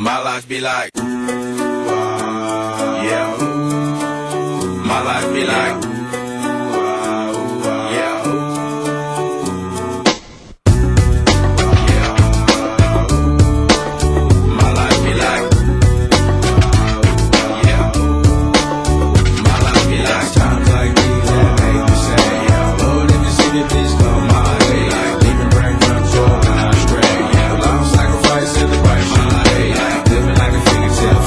My life be like, yeah. My life be like, yeah. My life be like, yeah. My life be like times like these that make me say, yeah. Lord, if you see the bitch come my way, like leaving brain control when I stray, yeah. Long sacrifice in the right my way, like living like a fingertip.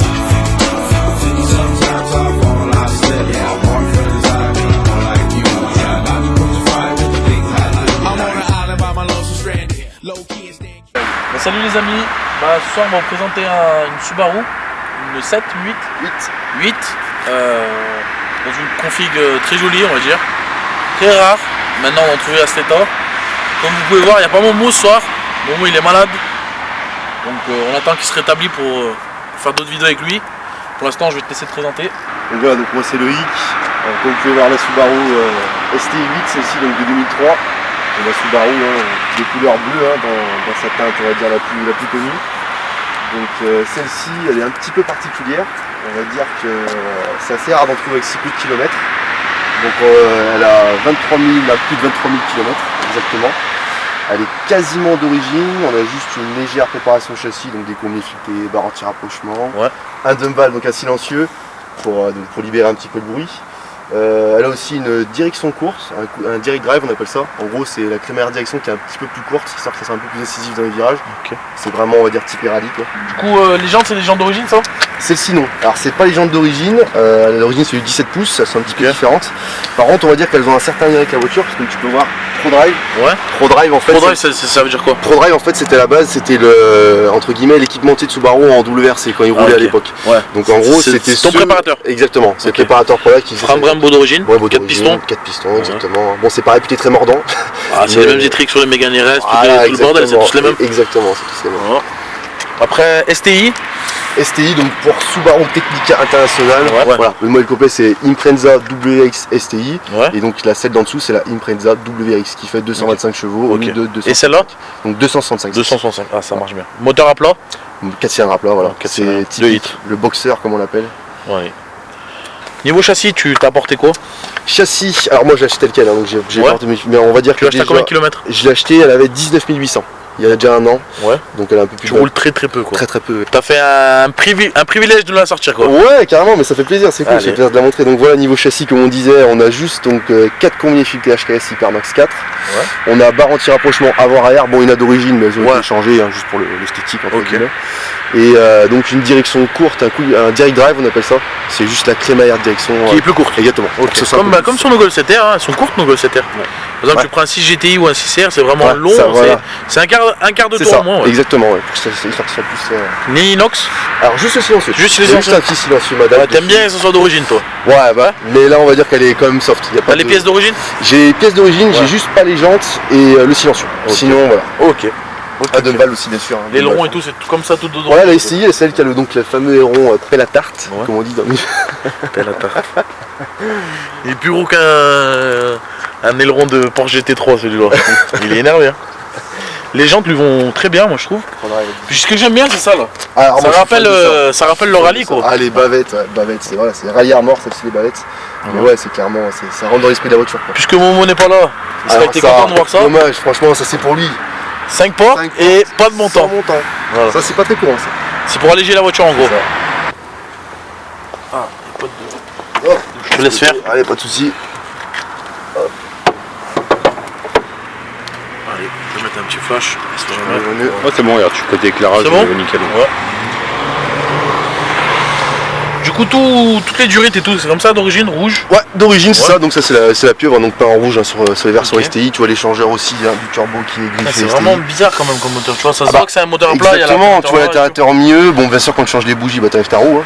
Sometimes I fall, I slip, yeah. I walk for the time, more like you. Yeah, I be pushing fire with the big highlight. I'm on an island by my lonesome stranded, low key and staying. Salut les amis, ce soir on va vous présenter une Subaru, une 7, 8 dans une config très jolie on va dire, très rare, maintenant on va en trouver à cet état. Comme vous pouvez voir il n'y a pas Momo ce soir, Momo il est malade, donc on attend qu'il se rétablisse pour faire d'autres vidéos avec lui. Pour l'instant je vais te laisser te présenter. Donc voilà, donc moi c'est Loïc, comme vous pouvez voir la Subaru STI8, celle-ci donc de 2003. Et la Subaru de couleur bleue dans sa teinte on va dire la plus connue. Donc celle-ci elle est un petit peu particulière, on va dire que c'est assez rare d'en trouver avec si peu de kilomètres. Donc elle a plus de 23 000 km exactement. Elle est quasiment d'origine, on a juste une légère préparation châssis, donc des combis filetés, barres anti-rapprochement, un dump valve donc un silencieux pour libérer un petit peu le bruit. Elle a aussi une direction courte, un direct drive on appelle ça. En gros c'est la crémaillère direction qui est un petit peu plus courte, histoire que ça soit un peu plus incisif dans les virages. Okay. C'est vraiment on va dire type rallye quoi. Du coup les jantes c'est des jantes d'origine ça? Celle-ci non, alors c'est pas les jantes d'origine, l'origine c'est du 17 pouces, elles sont un petit peu différentes. Par contre on va dire qu'elles ont un certain lien avec la voiture parce que tu peux voir ProDrive. Pro Drive en fait. ProDrive ça veut dire quoi? ProDrive en fait c'était la base, c'était le entre guillemets l'équipementier de Subaru en WRC quand il roulait à l'époque. Donc en gros c'était ton préparateur. Exactement, c'est le préparateur pour là qui frein Brembo d'origine. 4 pistons. 4 pistons exactement. Bon c'est pas réputé très mordant. C'est les mêmes électriques sur les Mégane RS, tout le bordel, c'est tous les mêmes. Exactement, c'est tous les mêmes. Après STI donc pour Subaru Technica International, voilà. Le modèle complet c'est Impreza WRX STI et donc la celle d'en dessous c'est la Impreza WRX qui fait 225 chevaux au lieu de 200. Et celle-là? Donc 265. 265, ah ça marche bien. Moteur à plat? 4 cylindres à plat, voilà. C'est typique, le boxer comme on l'appelle. Niveau châssis, tu t'as apporté quoi? Châssis, alors moi j'ai acheté le tel, donc j'ai apporté, mais on va dire que tu l'as acheté à combien de kilomètres? Je l'ai acheté, elle avait 19 800. Il y a déjà un an, donc elle est un peu plus. Tu roules très peu quoi. Très peu. T'as fait un privilège de la sortir quoi. Ouais carrément, mais ça fait plaisir, c'est cool, ça fait plaisir de la montrer. Donc voilà niveau châssis comme on disait, on a juste donc 4 combinés filetés HKS Hypermax 4. On a barre anti-rapprochement avant-arrière, bon il y en a d'origine mais elles ont été changées juste pour l'esthétique entre guillemets. Et donc une direction courte, un direct drive on appelle ça, c'est juste la crémaillère de direction qui est plus courte. Exactement. Comme sur nos Golf 7R, elles sont courtes nos Golf 7R. Par exemple tu prends un 6 GTI ou un 6R, c'est vraiment long, c'est un quart de tour en moins. Exactement, pour que ça soit plus. Ni inox? Alors juste le silencieux. Juste un petit silencieux madame. T'aimes bien que ce soit d'origine toi? Mais là on va dire qu'elle est quand même soft. T'as les pièces d'origine? J'ai les pièces d'origine, j'ai juste pas les jantes et le silencieux. Sinon voilà. À deux balles aussi bien sûr. L'aileron et tout, c'est comme ça tout dedans. Voilà, la STI est celle qui a le fameux aileron pelle à tarte, comme on dit dans le milieu. Pelle à tarte. Il est plus gros qu'un aileron de Porsche GT3 celui-là. Il est énervé. Les jantes lui vont très bien moi je trouve. Puis ce que j'aime bien c'est ça là. Alors, ça rappelle le rallye quoi. Ah les bavettes, c'est rallye armor celle-ci les bavettes. Mais c'est clairement, ça rentre dans l'esprit de la voiture quoi. Puisque Momo n'est pas là, il serait été content de voir ça. Dommage, franchement ça c'est pour lui. 5 portes et pas de montant. Sans montant. Voilà. Ça c'est pas très courant ça. C'est pour alléger la voiture en gros. Je te laisse faire. Allez, pas de soucis. Allez, je vais mettre un petit flash. C'est bon, regarde, côté éclairage, c'est bon nickel. Du coup, toutes les durites et tout, c'est comme ça d'origine, rouge? Ouais, d'origine c'est ça, donc ça c'est la pieuvre, donc peint en rouge sur les versions STI, tu vois l'échangeur aussi, du turbo qui est griffé. C'est vraiment bizarre quand même comme moteur, tu vois, ça se voit que c'est un moteur à plat. Exactement, tu vois l'altérateur mieux, bon bien sûr quand tu changes les bougies, bah t'enlèves ta roue,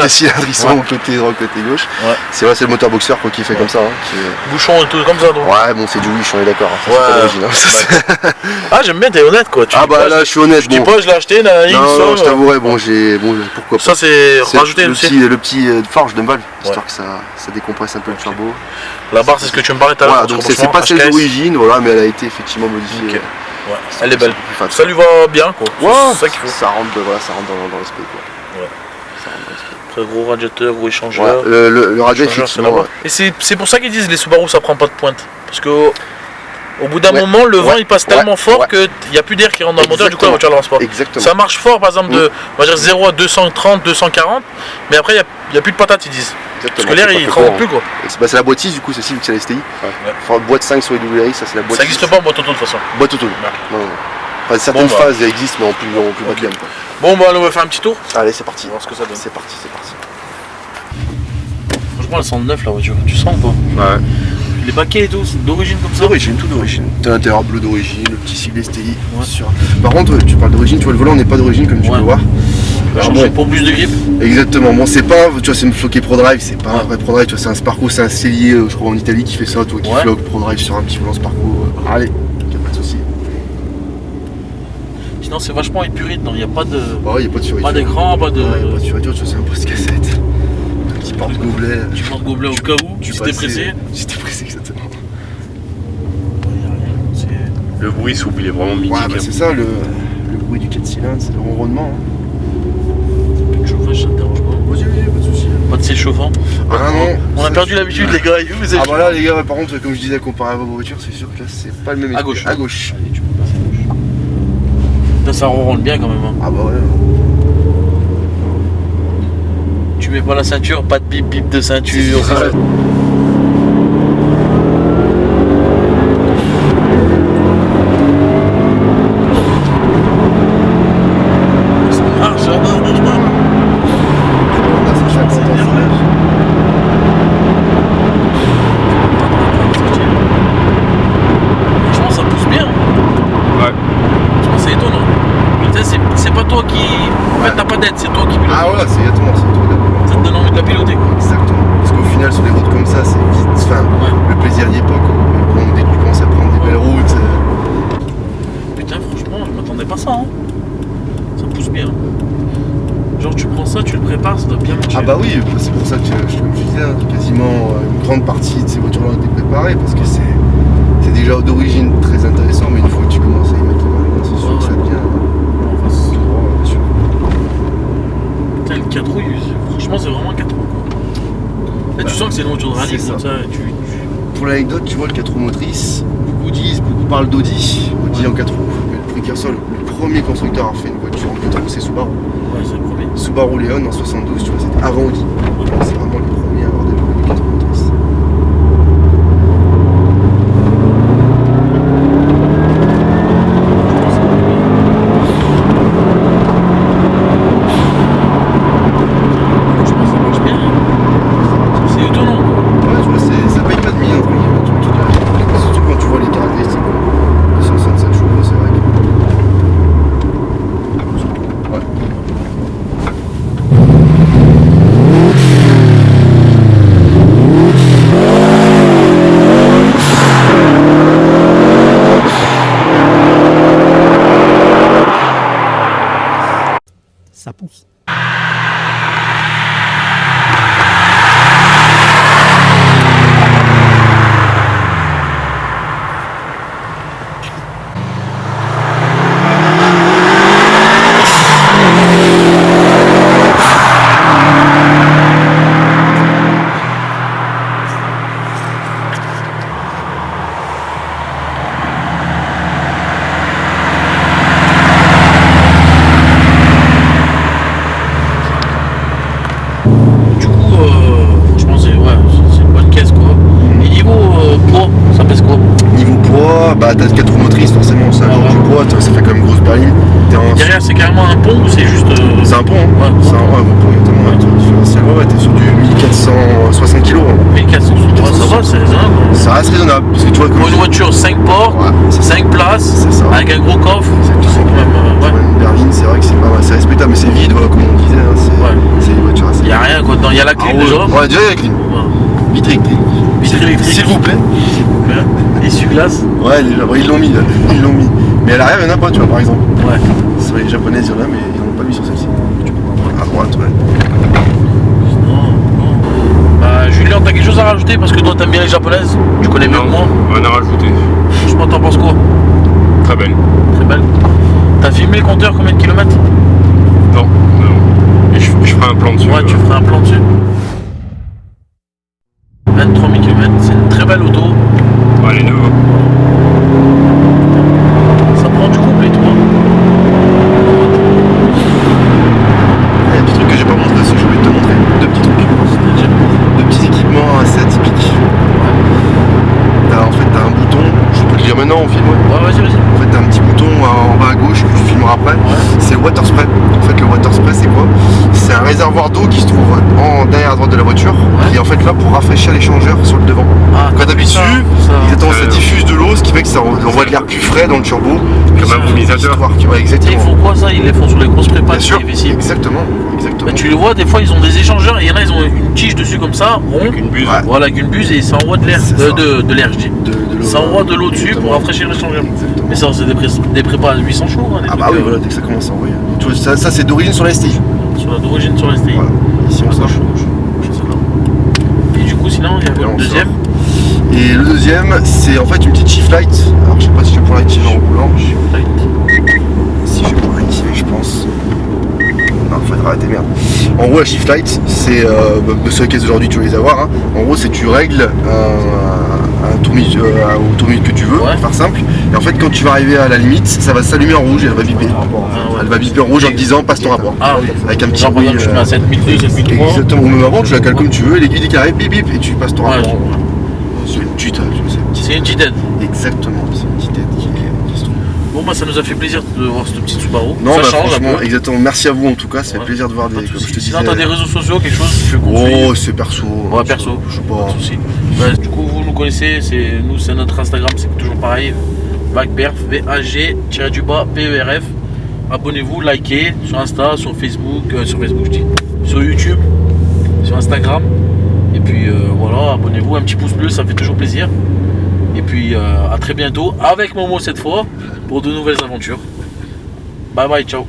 les cylindres ils sont au côté droit, côté gauche. C'est vrai, c'est le moteur boxer quoi qui est fait comme ça. Bouchon et tout comme ça donc. Ouais, bon c'est du wish, on est d'accord, c'est pas d'origine. Ah j'aime bien, t'es honnête quoi. Ah bah là je suis honnête. Je dis pas je l'ai acheté, non je t'avouerai, bon pourquoi pas. Ça c'est rajouter le petit forge de valve, histoire que ça décompresse un peu le turbo. La barre c'est ce que tu me parlais tout à l'heure. Donc c'est pas celle d'origine, mais elle a été effectivement modifiée Ouais, elle est belle. Plus facile. Ça lui va bien quoi. Ouais, C'est ça qu'il faut. ça rentre, voilà, ça rentre dans l'esprit quoi. Ouais. Ça rentre dans l'esprit. Très gros radiateur, gros échangeur. Ouais, le radio, Échangeur, c'est effectivement. là-bas. Ouais. Et c'est pour ça qu'ils disent les Subaru ça prend pas de pointe. Parce que au bout d'un Ouais. moment le vent Ouais. il passe tellement Ouais. fort Ouais. qu'il n'y a plus d'air qui rentre dans le moteur, du coup la voiture n'avance pas. Exactement. Ça marche fort par exemple de on va dire 0 à 230, 240, mais après il n'y a plus de patate ils disent. Parce que l'air il ne rentre plus quoi. C'est la boîte 6 du coup, celle-ci vu que c'est la STI. Enfin, boîte 5 sur les WRX, ça c'est la boîte Ça 6. n'existe pas en boîte auto de toute façon. Boîte auto. Non, non. Enfin, certaines Bon, bah. phases existent mais en plus bas de gamme. Quoi. Bon bah allez, on va faire un petit tour. Allez, c'est parti. On va voir ce que ça donne. C'est parti, c'est parti. Franchement elle sent neuf la voiture, tu sens ou pas? Ouais. Les baquets et tout, c'est d'origine comme ça. D'origine, tout d'origine. T'as l'intérieur bleu d'origine, le petit sigle STI. Ouais. Par contre, tu parles d'origine, tu vois le volant n'est pas d'origine comme tu Ouais. peux voir. On va Alors changer bon, pour plus de grip. exactement, bon c'est pas, tu vois c'est une floquée ProDrive, c'est pas un vrai ProDrive, tu vois c'est un Sparco, c'est un cellier je crois en Italie qui fait ça, toi qui Ouais. floque ProDrive sur un petit volant Sparco. Allez, y'a pas de soucis. Sinon c'est vachement épuré dedans, il n'y a pas de. Oh, y'a pas de survéture. Pas d'écran, pas de. Ouais, y'a pas de survéture, tu vois c'est un poste-cassette. Un petit porte-gobelet. Tu prends le gobelet au cas où, si t'es pressé. Si t'es pressé, exactement. Il y a rien, c'est. Le bruit souple, il est vraiment mythique. Ouais, bah c'est ça le bruit du 4 cylindres, c'est le ronronnement. Hein. Plus de chauffage, ça te dérange pas. Vas-y, pas de soucis. Pas de s'échauffant. Ah non. On a perdu l'habitude les gars, vous Ah bah là les gars, par contre, comme je disais, comparé à vos voitures, c'est sûr que là c'est pas le même À gauche. À gauche. Allez, tu peux passer à gauche. Putain, ça ronronne bien quand même. Hein. Ah bah ouais. Tu mets pas la ceinture, pas de bip bip de ceinture. Ça marche, hein. Franchement, ça pousse bien. Ouais. Franchement, c'est étonnant. Tu sais, c'est pas toi qui. En fait, t'as pas d'aide, c'est toi qui pilote. Ah voilà, c'est exactement ça. Ça te donne envie de la piloter quoi. Exactement. Parce qu'au final, sur les routes comme ça, c'est vite. Enfin, le plaisir n'y est pas quoi. Mais bon, dès que tu commences à prendre des belles routes. Putain, franchement, je m'attendais pas à ça. Hein. Ça pousse bien. Genre, tu prends ça, tu le prépares, ça doit bien marcher. Ah bah oui, c'est pour ça que, comme je disais, quasiment une grande partie de ces voitures-là ont été préparées. Parce que c'est déjà d'origine très intéressant. Mais une fois que tu commences à y mettre les mains, c'est sûr que ça devient. Bien sûr. Putain, le 4 roues, franchement, c'est vraiment un 4 roues. Quoi. Là, tu sens que c'est une voiture de rallye c'est comme ça. ça. Pour l'anecdote, tu vois le 4 roues motrices, beaucoup parlent d'Audi, Audi en 4 roues. Mais le précurseur, le premier constructeur à faire une voiture en 4 roues, c'est Subaru. Ouais, c'est le premier. Subaru Leon en 72, tu vois, c'était avant Audi. C'est vraiment le premier à avoir développé une 4 roues motrices. Franchement, ça marche bien. Hein. C'est étonnant. Quoi. Ouais, tu vois, ça paye pas de mine, entre guillemets, tu vois, surtout quand tu vois les caractéristiques. 267 chevaux, c'est vrai que. Ouais. Ça pousse. Du coup, franchement, c'est une bonne caisse quoi. Et niveau poids, ça pèse quoi? Niveau poids, bah t'as 4 roues motrices, forcément, ça a Ouais. du poids, tu vois, ça fait quand même une grosse berline. Derrière, c'est carrément un pont ou c'est juste. C'est un pont, hein. Ouais, C'est un pont, exactement. Ouais. Tu vois, différentiel, ouais, t'es sur du 1460 kg. 1400, ça va, c'est raisonnable. Ça reste raisonnable, parce que tu vois, comme Pour une voiture 5 portes, Ouais, c'est ça. 5 places, C'est ça. avec un gros coffre, Exactement. c'est quand même. Ouais. Une berline, c'est vrai que c'est pas mal, c'est respectable, mais c'est vide, voilà, comme on disait, hein, Ouais. c'est une voiture assez. Il n'y a rien quoi dedans, il y a la clim Ah ouais. déjà. Ouais, déjà il y a la clim. Ouais. Vitre électrique. Vitre électrique. S'il vous plaît. Essuie-glace. Ouais, déjà, ils l'ont mis, là. Ils l'ont mis. Mais à l'arrière, il n'y en a pas, tu vois, par exemple. Ouais. C'est vrai, les japonaises, il y en a, mais ils n'en ont pas mis sur celle-ci. À droite, ouais. Non. Bah, Julien, t'as quelque chose à rajouter parce que toi t'aimes bien les japonaises, tu connais mieux que moi. On en a rajouté. Franchement, t'en penses quoi? Très belle. Très belle. T'as filmé le compteur combien de kilomètres? Non, non. Et je ferai un plan dessus. Ouais, tu feras un plan dessus. 23 000 km, c'est une très belle auto. Ouais, les neuves. Ça prend du couple et tout. Hein. Il y a un petit truc que j'ai pas montré aussi, je voulais te montrer. Deux petits trucs. C'est-à-dire, Deux petits équipements assez atypiques. En fait, t'as un bouton, je peux te le dire maintenant, on filme. ouais, vas-y, vas-y. En fait, t'as un petit bouton en bas à gauche que tu filmeras après. C'est le water spray. En fait, le water spray, c'est quoi? C'est un réservoir d'eau qui se trouve derrière à droite de la voiture, qui est en fait là pour rafraîchir l'échangeur sur le devant. Ah, Quand t'appuies dessus, exactement, ça diffuse de l'eau, ce qui fait que ça envoie de l'air plus frais dans le turbo. Comme un brumisateur. Ouais, exactement. Ils font quoi ça? Ils les font sur les grosses prépas. Bien sûr, ici. exactement. Bah, tu les vois, des fois ils ont des échangeurs et il y en a, ils ont une tige dessus comme ça, rond. Avec une buse. Ouais. Voilà, avec une buse et ça envoie de l'air. C'est ça. De l'air, je dis. De l'eau. Ça envoie de l'eau dessus pour rafraîchir l'échangeur. Exactement. Mais ça, c'est des prépas à 800 chevaux. Hein, des Ah trucs, bah oui, voilà, dès que ça commence à envoyer. Tu vois, ça c'est d'origine sur la STI. d'origine sur la STI. Voilà. Ici on À sort. gauche. Je sais pas. Et du coup, sinon, il y Là, a on le deuxième. sort. Et le deuxième, c'est en fait une petite shift light. Alors je sais pas si je pourrais l'activer en roulant. Si je pourrais l'activer, je pense. Non, faut arrêter, merde. En gros, la shift light, c'est sur les caisses d'aujourd'hui, tu vas les avoir. Hein. En gros, c'est tu règles au tourminute que tu veux, Ouais. pour faire simple. Et en fait, quand tu vas arriver à la limite, ça va s'allumer en rouge et elle va biper. Ah, ouais. Elle va biper en rouge en te disant passe ton rapport. Ah, oui. Avec un petit Genre, par bruit. exemple, tu mets à 7002, 7003. Exactement, ou même avant, tu la cales comme tu veux, l'aiguille des carrés, bip bip, et tu passes ton Ouais, rapport. C'est une petite aide. c'est une petite aide. Exactement, c'est une petite aide qui se trouve. Bon, bah, ça nous a fait plaisir de voir cette petite Subaru. Non, ça bah, change un franchement, peu. exactement. Merci à vous en tout cas, ça fait Ouais. plaisir de voir Pas des. de Comme je soucis. te disais. Sinon, t'as des réseaux sociaux, quelque chose que tu veux qu'on suive? Oh, c'est perso. Ouais, perso. Je sais Pas pas. de soucis. Bah, du coup, vous nous connaissez, c'est notre Instagram, c'est toujours pareil. VAGPERF, VAG-PERF. Abonnez-vous, likez sur Insta, sur Facebook, je dis, sur YouTube, sur Instagram. Et puis voilà, abonnez-vous, un petit pouce bleu, ça fait toujours plaisir. Et puis à très bientôt avec Momo cette fois pour de nouvelles aventures. Bye bye, ciao.